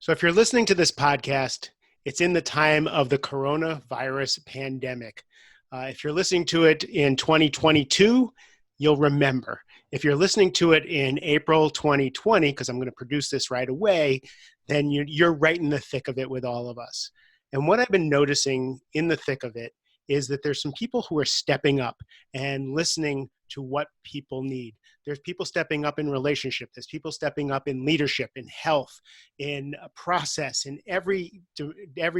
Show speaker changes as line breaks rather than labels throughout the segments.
So if you're listening to this podcast, it's in the time of the coronavirus pandemic. If you're listening to it in 2022, you'll remember. If you're listening to it in April 2020, because I'm going to produce this right away, then you're right in the thick of it with all of us. And what I've been noticing in the thick of it is that there's some people who are stepping up and listening to what people need. There's people stepping up in relationship. There's people stepping up in leadership, in health, in a process, in every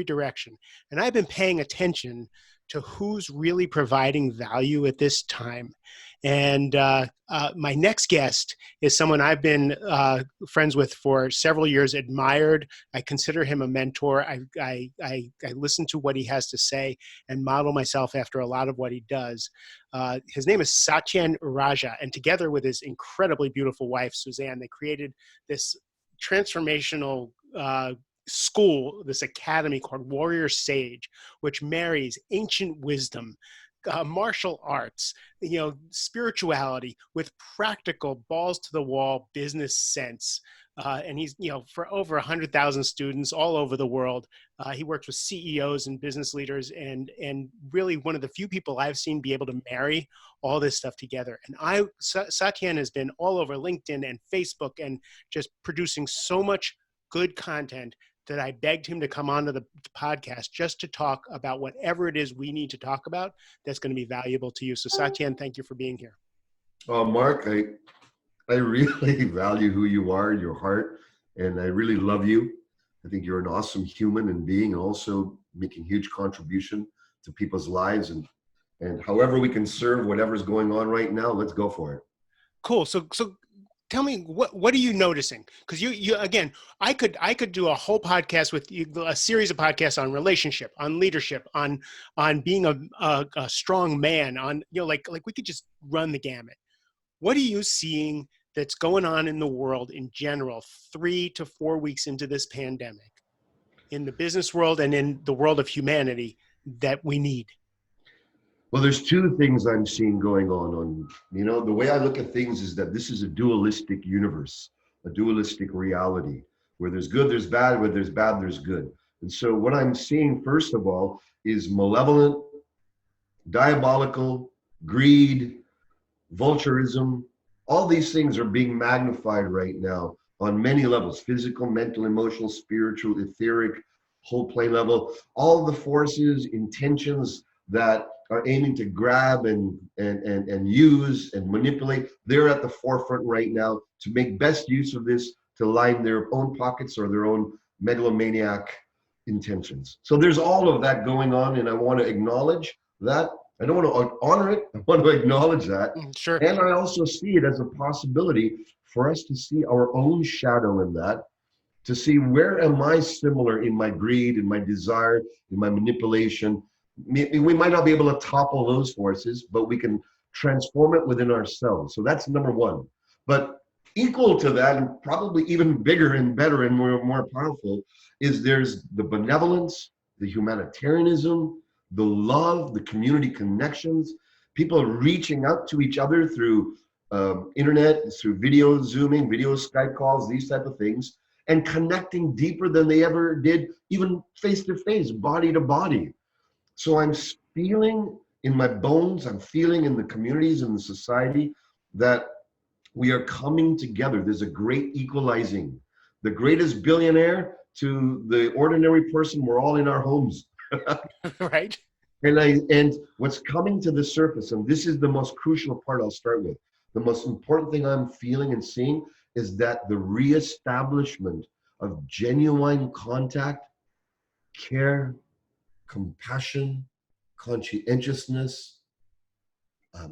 direction. And I've been paying attention to who's really providing value at this time. And my next guest is someone I've been friends with for several years, admired. I consider him a mentor. I listen to what he has to say and model myself after a lot of what he does. His name is Satyen Raja, and together with his incredibly beautiful wife, Suzanne, they created this transformational school, this academy called Warrior Sage, which marries ancient wisdom, martial arts, spirituality with practical balls to the wall business sense. And he's, for over 100,000 students all over the world. He works with CEOs and business leaders, and really one of the few people I've seen be able to marry all this stuff together. And Satyen has been all over LinkedIn and Facebook and just producing so much good content that I begged him to come onto the podcast just to talk about whatever it is we need to talk about that's going to be valuable to you. So Satyen, thank you for being here.
Mark, I really value who you are, your heart, and I really love you. I think you're an awesome human and being, and also making huge contribution to people's lives. And however we can serve whatever's going on right now, let's go for it.
Cool. So tell me, what are you noticing? Because you again, I could do a whole podcast with you, a series of podcasts on relationship, on leadership, on being a strong man, on like we could just run the gamut. What are you seeing that's going on in the world in general 3 to 4 weeks into this pandemic, in the business world and in the world of humanity, that we need?
Well, there's two things I'm seeing going on. The way I look at things is that this is a dualistic universe, a dualistic reality, where there's good, there's bad, where there's bad, there's good. And so what I'm seeing, first of all, is malevolent, diabolical, greed, vulturism. All these things are being magnified right now on many levels: physical, mental, emotional, spiritual, etheric, whole plane level. All the forces, intentions that are aiming to grab and use and manipulate, they're at the forefront right now to make best use of this to line their own pockets or their own megalomaniac intentions. So there's all of that going on, and I want to acknowledge that. I don't want to honor it, I want to acknowledge that.
Sure.
And I also see it as a possibility for us to see our own shadow in that, to see where am I similar in my greed, in my desire, in my manipulation. We might not be able to topple those forces, but we can transform it within ourselves. So that's number one. But equal to that, and probably even bigger and better and more powerful, is there's the benevolence, the humanitarianism, the love, the community connections, people reaching out to each other through internet, through video Zooming, video Skype calls, these type of things, and connecting deeper than they ever did, even face to face, body to body. So I'm feeling in my bones, I'm feeling in the communities and the society that we are coming together. There's a great equalizing. The greatest billionaire to the ordinary person, we're all in our homes.
Right.
And what's coming to the surface, and this is the most crucial part I'll start with, the most important thing I'm feeling and seeing is that the reestablishment of genuine contact, care, compassion, conscientiousness,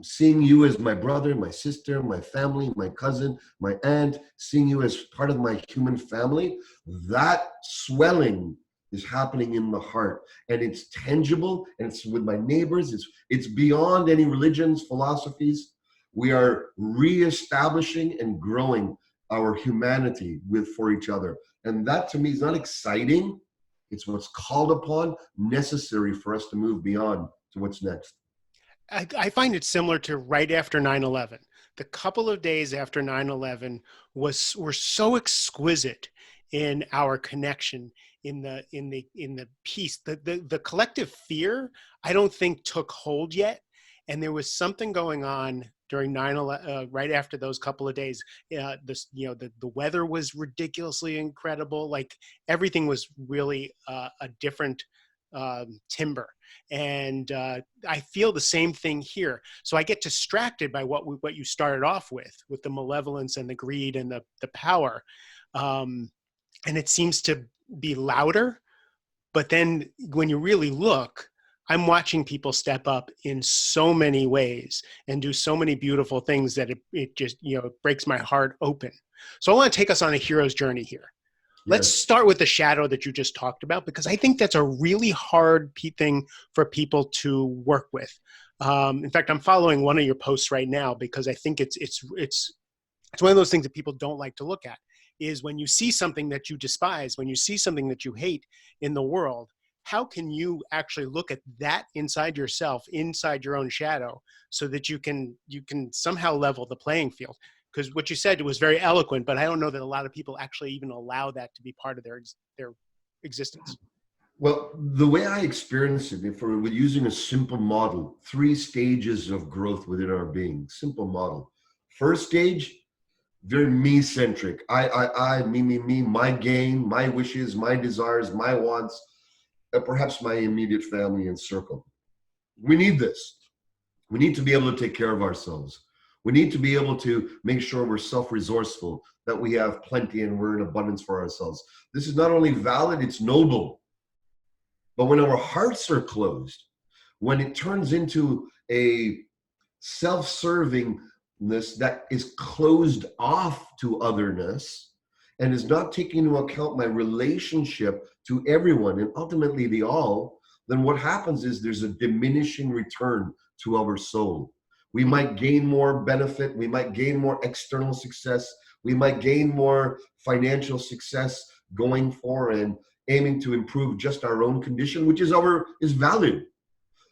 seeing you as my brother, my sister, my family, my cousin, my aunt, seeing you as part of my human family, that swelling is happening in the heart, and it's tangible, and it's with my neighbors. It's beyond any religions, philosophies. We are reestablishing and growing our humanity for each other, and that to me is not exciting. It's what's called upon, necessary for us to move beyond to what's next.
I find it similar to right after 9/11. the couple of days after 9/11 were so exquisite in our connection, in the peace. The collective fear, I don't think, took hold yet, and there was something going on during 9/11, right after those couple of days. The weather was ridiculously incredible. Like, everything was really a different timber. And I feel the same thing here. So I get distracted by what you started off with the malevolence and the greed and the power. And it seems to be louder. But then when you really look, I'm watching people step up in so many ways and do so many beautiful things that it just, breaks my heart open. So I want to take us on a hero's journey here. Let's
Yes.
start with the shadow that you just talked about, because I think that's a really hard thing for people to work with. In fact, I'm following one of your posts right now because I think it's one of those things that people don't like to look at, is when you see something that you despise, when you see something that you hate in the world, how can you actually look at that inside yourself, inside your own shadow, so that you can somehow level the playing field? Because what you said was very eloquent, but I don't know that a lot of people actually even allow that to be part of their existence.
Well, the way I experience it, if we're using a simple model, 3 stages of growth within our being, simple model. First stage, very me-centric. Me, my gain, my wishes, my desires, my wants, perhaps my immediate family and circle. We need this. We need to be able to take care of ourselves. We need to be able to make sure we're self-resourceful, that we have plenty and we're in abundance for ourselves. This is not only valid, it's noble. But when our hearts are closed, when it turns into a self-servingness that is closed off to otherness and is not taking into account my relationship to everyone and ultimately the all, then what happens is there's a diminishing return to our soul. We might gain more benefit, we might gain more external success, we might gain more financial success going forward and aiming to improve just our own condition, which is valid.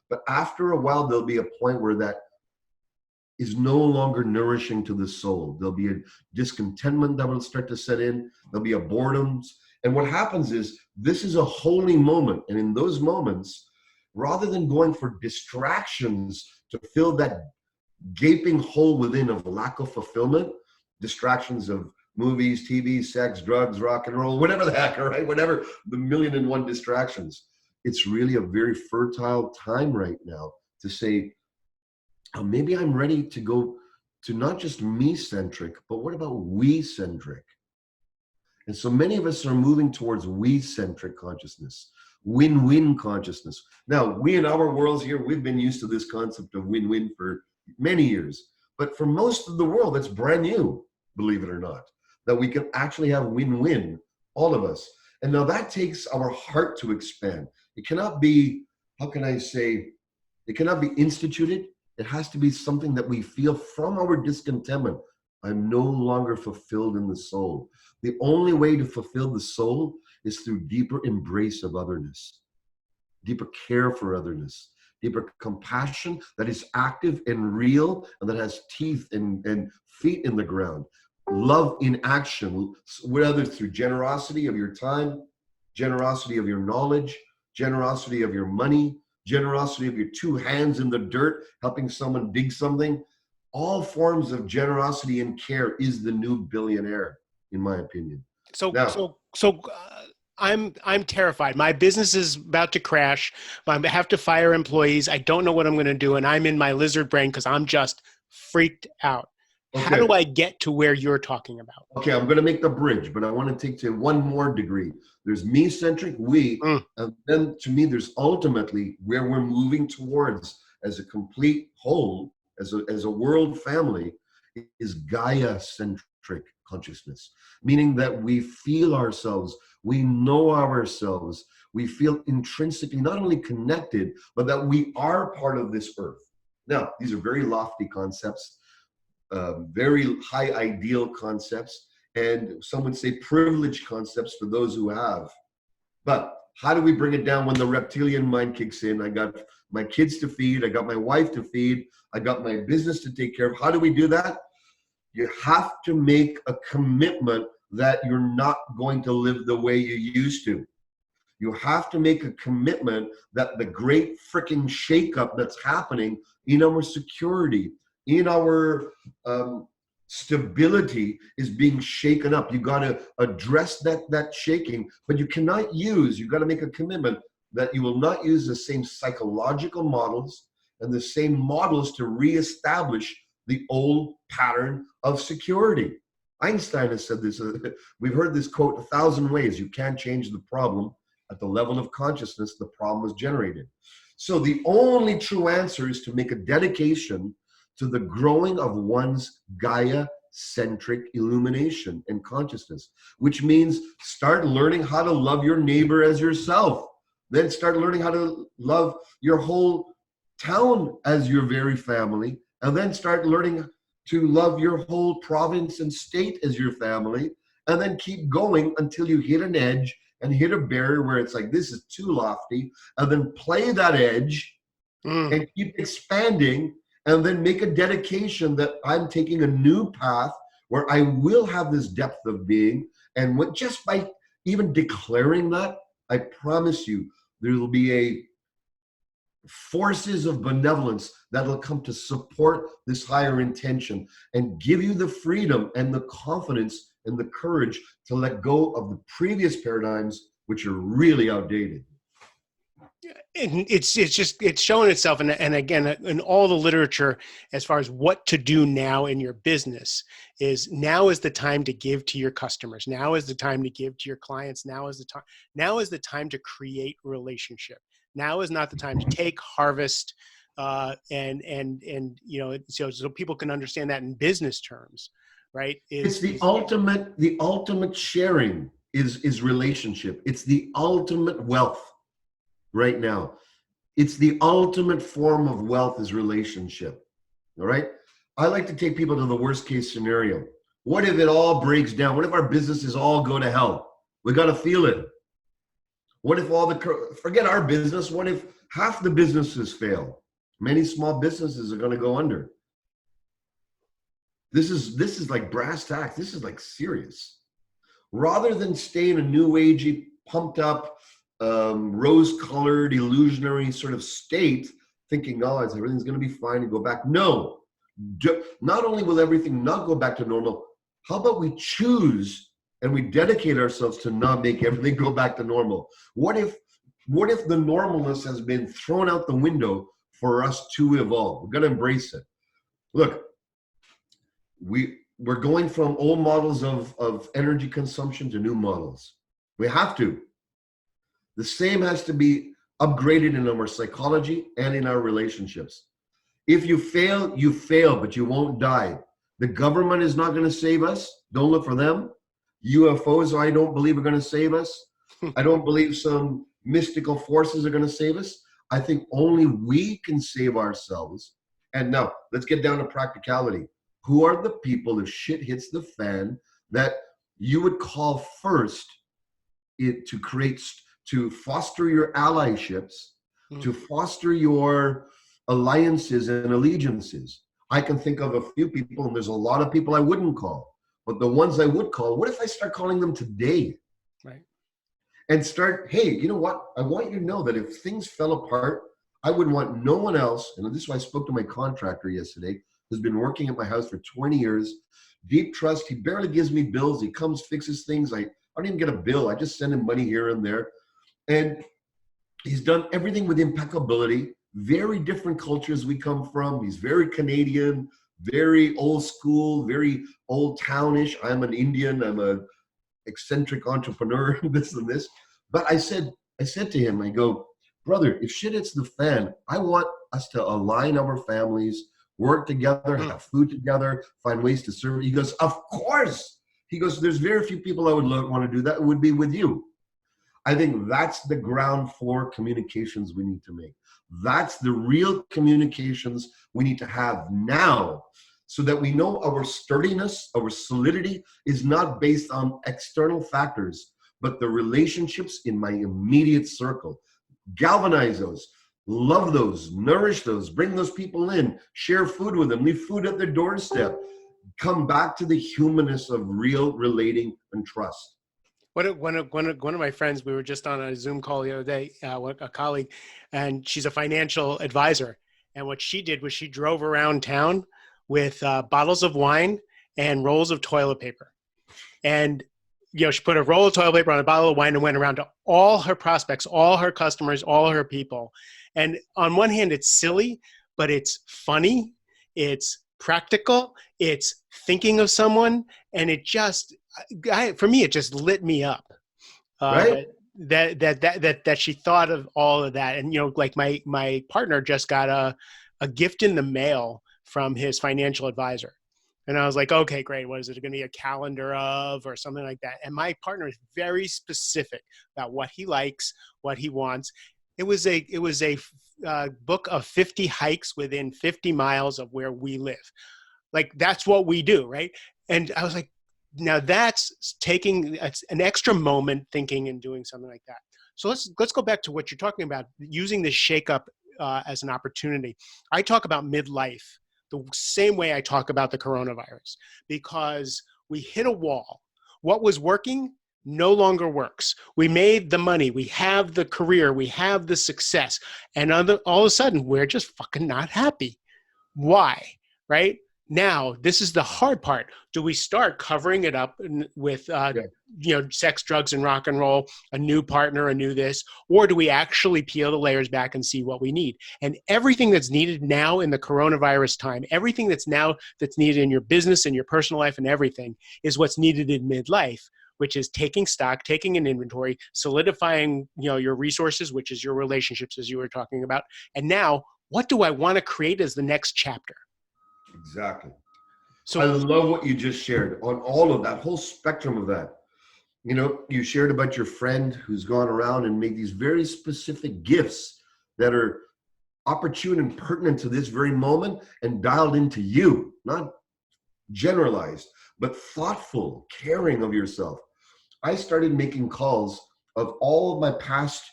But after a while, there'll be a point where that is no longer nourishing to the soul. There'll be a discontentment that will start to set in. There'll be a boredom. And what happens is this is a holy moment. And in those moments, rather than going for distractions to fill that gaping hole within of lack of fulfillment, distractions of movies, TV, sex, drugs, rock and roll, whatever the heck, all right? Whatever, the 1,000,001 distractions. It's really a very fertile time right now to say, oh, maybe I'm ready to go to not just me-centric, but what about we-centric? And so many of us are moving towards we-centric consciousness, win-win consciousness. Now, we in our worlds here, we've been used to this concept of win-win for many years. But for most of the world, that's brand new, believe it or not, that we can actually have win-win, all of us. And now that takes our heart to expand. It cannot be, how can I say, it cannot be instituted. It has to be something that we feel from our discontentment. I'm no longer fulfilled in the soul. The only way to fulfill the soul is through deeper embrace of otherness, deeper care for otherness, deeper compassion that is active and real and that has teeth and feet in the ground. Love in action, whether through generosity of your time, generosity of your knowledge, generosity of your money, generosity of your 2 hands in the dirt, helping someone dig something. All forms of generosity and care is the new billionaire, in my opinion. Now,
I'm terrified. My business is about to crash. I have to fire employees. I don't know what I'm going to do, and I'm in my lizard brain because I'm just freaked out. How do I get to where you're talking about?
Okay, I'm going to make the bridge, but I want to take to one more degree. There's me-centric, we, and then to me, there's ultimately where we're moving towards as a complete whole, as a world family, is Gaia-centric consciousness, meaning that we feel ourselves, we know ourselves, we feel intrinsically not only connected, but that we are part of this earth. Now, these are very lofty concepts. Very high ideal concepts, and some would say privileged concepts for those who have. But how do we bring it down when the reptilian mind kicks in? I got my kids to feed, I got my wife to feed, I got my business to take care of. How do we do that? You have to make a commitment that you're not going to live the way you used to. You have to make a commitment that the great freaking shakeup that's happening in our security, in our stability is being shaken up. You got to address that shaking, but you cannot use, you got to make a commitment that you will not use the same psychological models and the same models to reestablish the old pattern of security. Einstein has said this, we've heard this quote 1,000 ways. You can't change the problem at the level of consciousness the problem was generated. So the only true answer is to make a dedication to the growing of one's Gaia-centric illumination and consciousness, which means start learning how to love your neighbor as yourself. Then start learning how to love your whole town as your very family. And then start learning to love your whole province and state as your family. And then keep going until you hit an edge and hit a barrier where it's like, this is too lofty. And then play that edge and keep expanding. And then make a dedication that I'm taking a new path where I will have this depth of being. And just by even declaring that, I promise you, there will be a forces of benevolence that will come to support this higher intention and give you the freedom and the confidence and the courage to let go of the previous paradigms, which are really outdated.
And it's showing itself, and again, in all the literature as far as what to do now in your business is now is the time to give to your customers. Now is the time to give to your clients. Now is the time to create relationship. Now is not the time to take, harvest, and you know, so people can understand that in business terms, right?
It's the ultimate sharing is relationship. It's the ultimate wealth. Right now, it's the ultimate form of wealth is relationship. All right. I like to take people to the worst case scenario. What if it all breaks down? What if our businesses all go to hell? We got to feel it. What if forget our business? What if half the businesses fail? Many small businesses are going to go under. This is like brass tacks. This is like serious. Rather than stay in a new agey, pumped up, rose-colored, illusionary sort of state, thinking, oh, everything's going to be fine and go back. No, not only will everything not go back to normal, how about we choose and we dedicate ourselves to not make everything go back to normal? What if the normalness has been thrown out the window for us to evolve? We've got to embrace it. Look, we're going from old models of energy consumption to new models. We have to. The same has to be upgraded in our psychology and in our relationships. If you fail, but you won't die. The government is not going to save us. Don't look for them. UFOs, I don't believe, are going to save us. I don't believe some mystical forces are going to save us. I think only we can save ourselves. And now, let's get down to practicality. Who are the people, if shit hits the fan, that you would call first to foster your allyships, to foster your alliances and allegiances? I can think of a few people, and there's a lot of people I wouldn't call. But the ones I would call, what if I start calling them today?
Right.
And start, hey, you know what? I want you to know that if things fell apart, I would want no one else, and this is why I spoke to my contractor yesterday, who's been working at my house for 20 years, deep trust. He barely gives me bills. He comes, fixes things. I don't even get a bill. I just send him money here and there. And he's done everything with impeccability. Very different cultures we come from. He's very Canadian, very old school, very old townish. I'm an Indian. I'm a eccentric entrepreneur, this and this. But I said to him, I go, brother, if shit hits the fan, I want us to align our families, work together, have food together, find ways to serve. He goes, of course. He goes, there's very few people I would want to do that. It would be with you. I think that's the ground floor communications we need to make. That's the real communications we need to have now, so that we know our sturdiness, our solidity is not based on external factors, but the relationships in my immediate circle. Galvanize those, love those, nourish those, bring those people in, share food with them, leave food at their doorstep, come back to the humanness of real relating and trust.
One of my friends, we were just on a Zoom call the other day, a colleague, and she's a financial advisor. And what she did was she drove around town with bottles of wine and rolls of toilet paper. And she put a roll of toilet paper on a bottle of wine and went around to all her prospects, all her customers, all her people. And on one hand, it's silly, but it's funny, it's practical, it's thinking of someone, and it just, for me, it just lit me up.
Right?
That she thought of all of that. And like my partner just got a gift in the mail from his financial advisor. And I was like, okay, great. What is it going to be, a calendar of or something like that? And my partner is very specific about what he likes, what he wants. It was a book of 50 hikes within 50 miles of where we live. Like, that's what we do, right? And I was like, now that's taking an extra moment thinking and doing something like that. So let's go back to what you're talking about, using this shakeup as an opportunity. I talk about midlife the same way I talk about the coronavirus, because we hit a wall. What was working no longer works. We made the money, we have the career, we have the success, and all of a sudden we're just fucking not happy. Why? Right? Now, this is the hard part. Do we start covering it up with, sex, drugs, and rock and roll, a new partner, a new this, or do we actually peel the layers back and see what we need? And everything that's needed now in the coronavirus time, everything that's needed in your business and your personal life and everything, is what's needed in midlife, which is taking stock, taking an inventory, solidifying, your resources, which is your relationships, as you were talking about. And now, what do I want to create as the next chapter?
Exactly.
So
I love what you just shared on all of that whole spectrum of that. You shared about your friend who's gone around and made these very specific gifts that are opportune and pertinent to this very moment and dialed into you, not generalized, but thoughtful, caring of yourself. I started making calls of all of my past,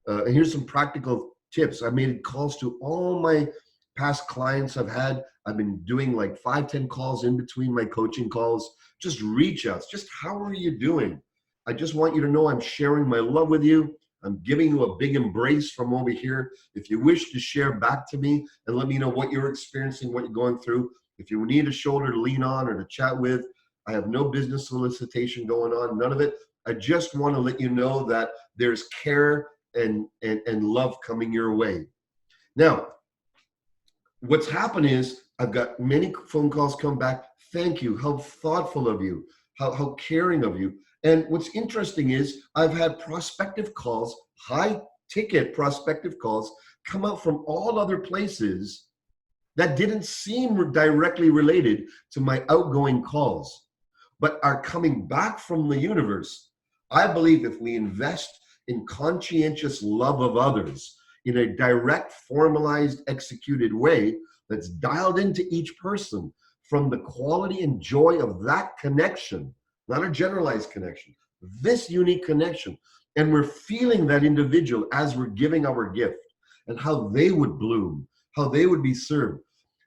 and here's some practical tips. I made calls to all my past clients I've had. I've been doing like 5-10 calls in between my coaching calls, just reach outs, just how are you doing? I just want you to know I'm sharing my love with you. I'm giving you a big embrace from over here. If you wish to share back to me and let me know what you're experiencing, what you're going through, if you need a shoulder to lean on or to chat with, I have no business solicitation going on, none of it. I just want to let you know that there's care and love coming your way. Now, what's happened is I've got many phone calls come back. Thank you. How thoughtful of you. How caring of you. And what's interesting is I've had prospective calls, high ticket prospective calls, come out from all other places that didn't seem directly related to my outgoing calls, but are coming back from the universe. I believe if we invest in conscientious love of others in a direct, formalized, executed way that's dialed into each person from the quality and joy of that connection, not a generalized connection, this unique connection. And we're feeling that individual as we're giving our gift and how they would bloom, how they would be served.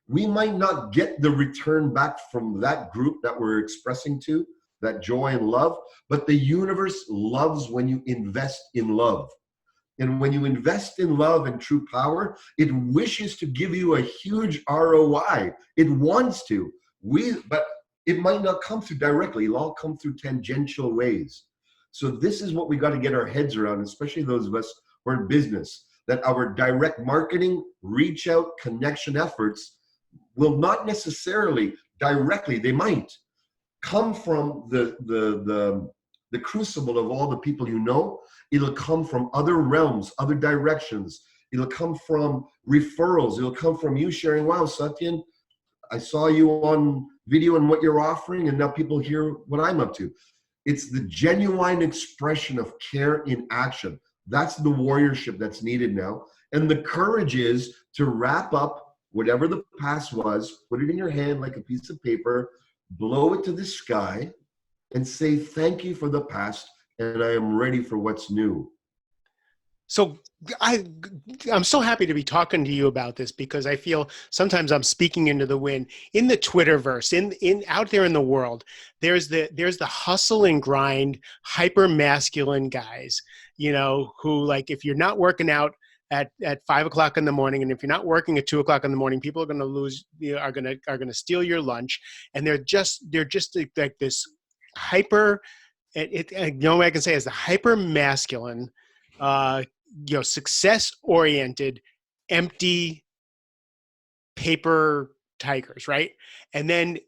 We might not get the return back from that group that we're expressing to, that joy and love, but the universe loves when you invest in love. And when you invest in love and true power, it wishes to give you a huge ROI. It wants to. But it might not come through directly. It'll all come through tangential ways. So this is what we got to get our heads around, especially those of us who are in business, that our direct marketing, reach out, connection efforts will not necessarily directly, they might come from the crucible of all the people you know. It'll come from other realms, other directions. It'll come from referrals. It'll come from you sharing, wow, Satyen, I saw you on video and what you're offering, and now people hear what I'm up to. It's the genuine expression of care in action. That's the warriorship that's needed now. And the courage is to wrap up whatever the past was, put it in your hand like a piece of paper, blow it to the sky, and say, thank you for the past, and I am ready for what's new.
So I, I'm so happy to be talking to you about this because I feel sometimes I'm speaking into the wind in the Twitterverse, in out there in the world. There's the hustle and grind, hyper masculine guys, who like if you're not working out at 5 o'clock in the morning, and if you're not working at 2 o'clock in the morning, people are going to lose, are going to steal your lunch, and they're just like this hyper. The way I can say is the hyper masculine, uh, success oriented, empty paper tigers, right? And then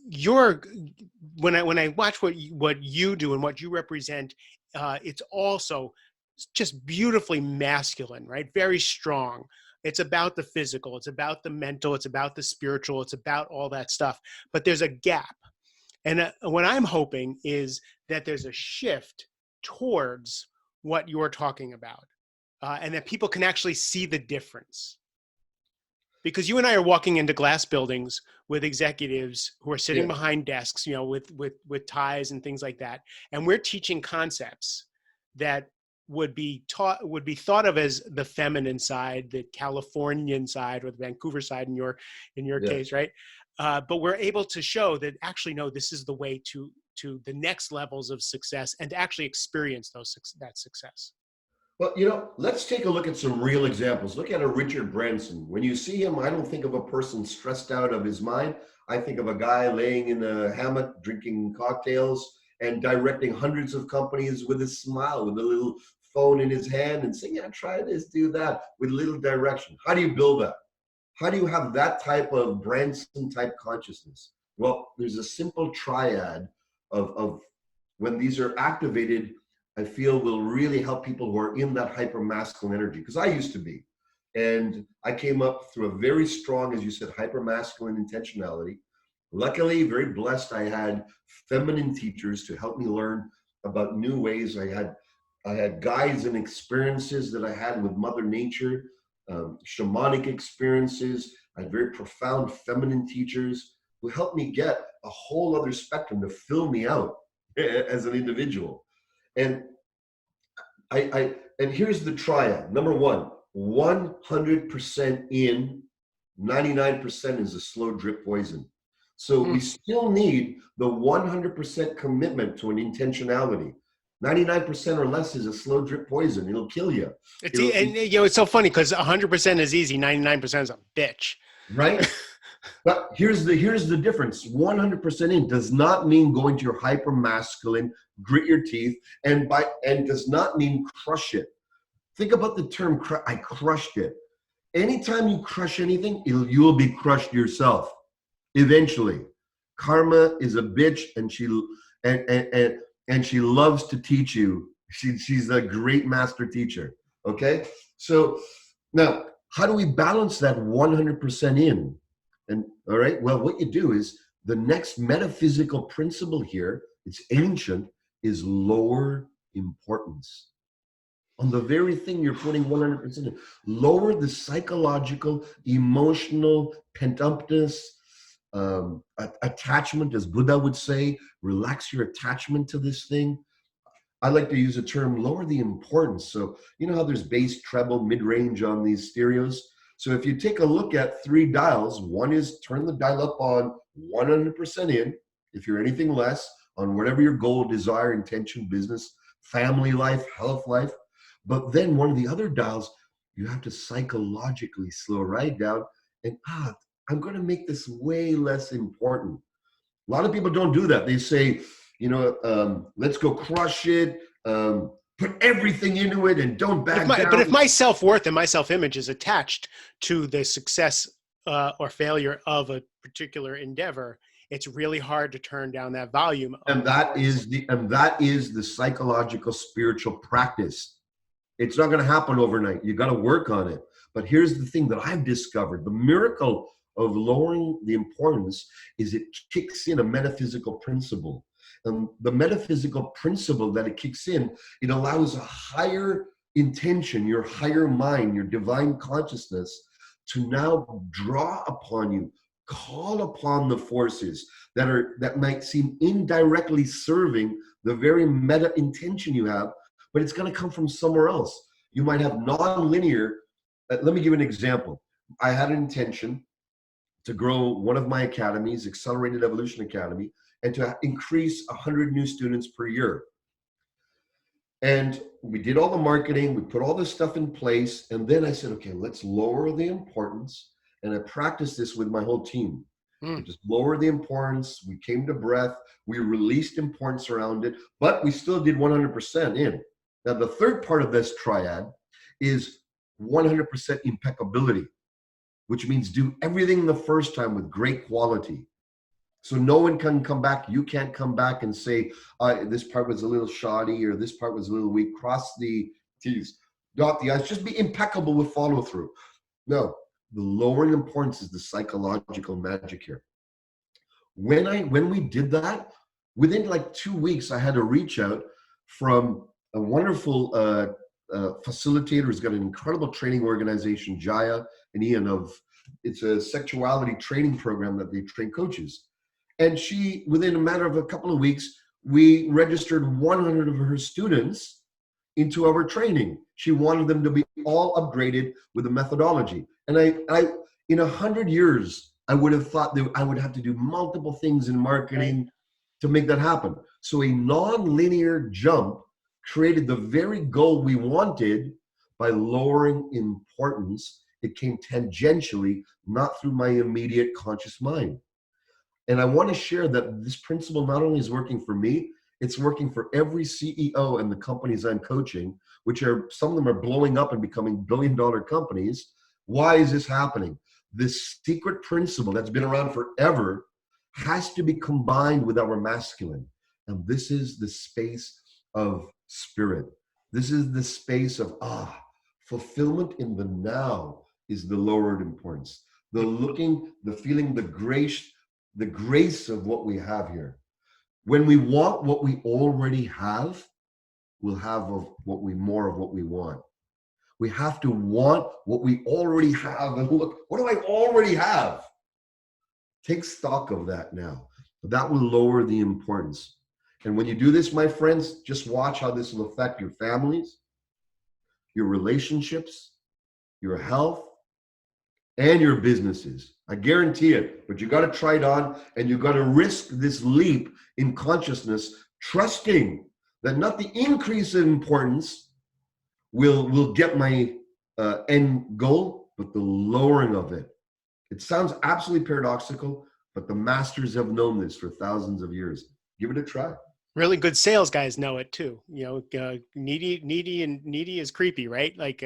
you're when I watch what you do and what you represent, it's also just beautifully masculine, right? Very strong. It's about the physical, it's about the mental, it's about the spiritual, it's about all that stuff. But there's a gap, and what I'm hoping is that there's a shift towards what you're talking about, and that people can actually see the difference. Because you and I are walking into glass buildings with executives who are sitting
Yeah,
behind desks, with ties and things like that, and we're teaching concepts that would be thought of as the feminine side, the Californian side, or the Vancouver side in your
yeah.
case, right? But we're able to show that actually, no, this is the way to the next levels of success and to actually experience that success.
Well, let's take a look at some real examples. Look at a Richard Branson. When you see him, I don't think of a person stressed out of his mind. I think of a guy laying in a hammock, drinking cocktails and directing hundreds of companies with a smile, with a little phone in his hand and saying, yeah, try this, do that, with little direction. How do you build that? How do you have that type of Branson type consciousness? Well, there's a simple triad of when these are activated, I feel will really help people who are in that hyper masculine energy. Because I used to be. And I came up through a very strong, as you said, hyper masculine intentionality. Luckily, very blessed, I had feminine teachers to help me learn about new ways. I had guides and experiences that I had with Mother Nature, shamanic experiences. I had very profound feminine teachers who helped me get a whole other spectrum to fill me out as an individual. And and here's the triad. Number one, 100% in, 99% is a slow drip poison. So we still need the 100% commitment to an intentionality. 99% or less is a slow drip poison. It'll kill you.
It's so funny because 100% is easy, 99% is a bitch.
Right? But here's the difference. 100% in does not mean going to your hyper masculine, grit your teeth, and does not mean crush it. Think about the term I crushed it. Anytime you crush anything, you'll be crushed yourself eventually. Karma is a bitch, and she loves to teach you. She's a great master teacher. Okay, so now how do we balance that 100% in? And all right, well, what you do is the next metaphysical principle here, it's ancient, is lower importance. On the very thing you're putting 100% in. Lower the psychological, emotional, pent-upness, attachment, as Buddha would say. Relax your attachment to this thing. I like to use a term, lower the importance. So you know how there's bass, treble, mid-range on these stereos? So if you take a look at three dials, one is turn the dial up on 100% in. If you're anything less, on whatever your goal, desire, intention, business, family life, health life. But then one of the other dials, you have to psychologically slow right down and, I'm going to make this way less important. A lot of people don't do that. They say, let's go crush it, put everything into it and don't back
But if
down.
my self-worth and my self-image is attached to the success or failure of a particular endeavor, it's really hard to turn down that volume.
And that is the psychological spiritual practice. It's not going to happen overnight. You got to work on it. But here's the thing that I've discovered. The miracle of lowering the importance is it kicks in a metaphysical principle. And the metaphysical principle that it kicks in, it allows a higher intention, your higher mind, your divine consciousness to now draw upon you, call upon the forces that might seem indirectly serving the very meta intention you have, but it's going to come from somewhere else. You might have non-linear. Let me give you an example. I had an intention to grow one of my academies, Accelerated Evolution Academy, and to increase 100 new students per year. And we did all the marketing, we put all this stuff in place, and then I said, okay, let's lower the importance. And I practiced this with my whole team. We just lowered the importance, we came to breath, we released importance around it, but we still did 100% in. Now, the third part of this triad is 100% impeccability, which means do everything the first time with great quality. So no one can come back. You can't come back and say, this part was a little shoddy or this part was a little weak. Cross the T's, dot the I's. Just be impeccable with follow through. No, the lowering importance is the psychological magic here. When we did that, within like 2 weeks, I had a reach out from a wonderful facilitator who's got an incredible training organization, Jaya and Ian it's a sexuality training program that they train coaches. And she, within a matter of a couple of weeks, we registered 100 of her students into our training. She wanted them to be all upgraded with a methodology. And I in 100 years, I would have thought that I would have to do multiple things in marketing to make that happen. So a non-linear jump created the very goal we wanted by lowering importance. It came tangentially, not through my immediate conscious mind. And I want to share that this principle not only is working for me, it's working for every CEO and the companies I'm coaching, which are, some of them are blowing up and becoming billion-dollar companies. Why is this happening? This secret principle that's been around forever has to be combined with our masculine. And this is the space of spirit. This is the space of, fulfillment in the now is the lowered importance. The looking, the feeling, the grace of what we have here. When we want what we already have, we'll have more of what we want. We have to want what we already have and look, what do I already have? Take stock of that now. That will lower the importance. And when you do this, my friends, just watch how this will affect your families, your relationships, your health, and your businesses. I guarantee it, but you got to try it on, and you got to risk this leap in consciousness, trusting that not the increase in importance will get my end goal, but the lowering of it. It sounds absolutely paradoxical, but the masters have known this for thousands of years. Give it a try.
Really good sales guys know it too. Needy is creepy, right? Like,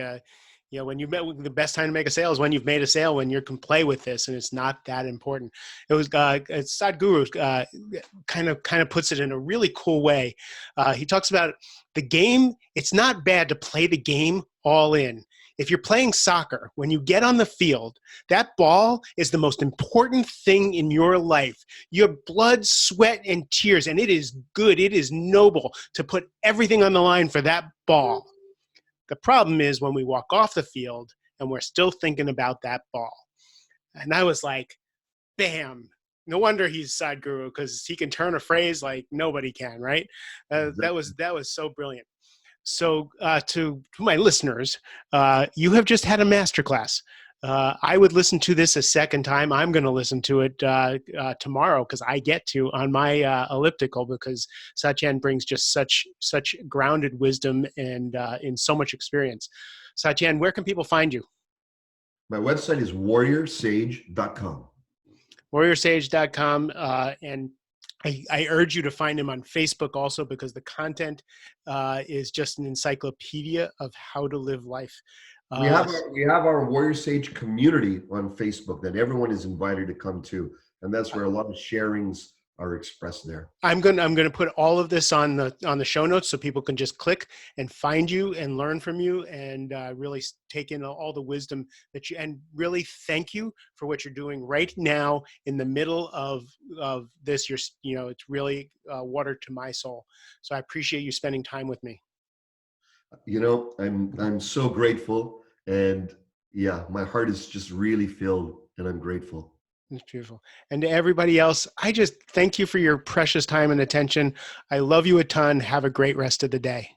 when you met, the best time to make a sale is when you've made a sale, when you can play with this, and it's not that important. It was Sadhguru kind of puts it in a really cool way. He talks about the game. It's not bad to play the game all in. If you're playing soccer, when you get on the field, that ball is the most important thing in your life. Your blood, sweat, and tears, and it is good. It is noble to put everything on the line for that ball. The problem is when we walk off the field and we're still thinking about that ball. And I was like, bam. No wonder he's Sadhguru, because he can turn a phrase like nobody can, right?
Exactly.
That was so brilliant. So to my listeners, you have just had a masterclass. I would listen to this a second time. I'm going to listen to it tomorrow because I get to on my elliptical, because Satyen brings just such grounded wisdom and in so much experience. Satyen, where can people find you?
My website is warriorsage.com.
warriorsage.com. And I urge you to find him on Facebook also, because the content is just an encyclopedia of how to live life.
We have our Warrior Sage community on Facebook that everyone is invited to come to, and that's where a lot of sharings are expressed there.
I'm gonna put all of this on the show notes so people can just click and find you and learn from you, and really take in all the wisdom that you, and really thank you for what you're doing right now in the middle of this. It's really water to my soul. So I appreciate you spending time with me.
I'm so grateful, and yeah, my heart is just really filled, and I'm grateful.
It's beautiful. And to everybody else, I just thank you for your precious time and attention. I love you a ton. Have a great rest of the day.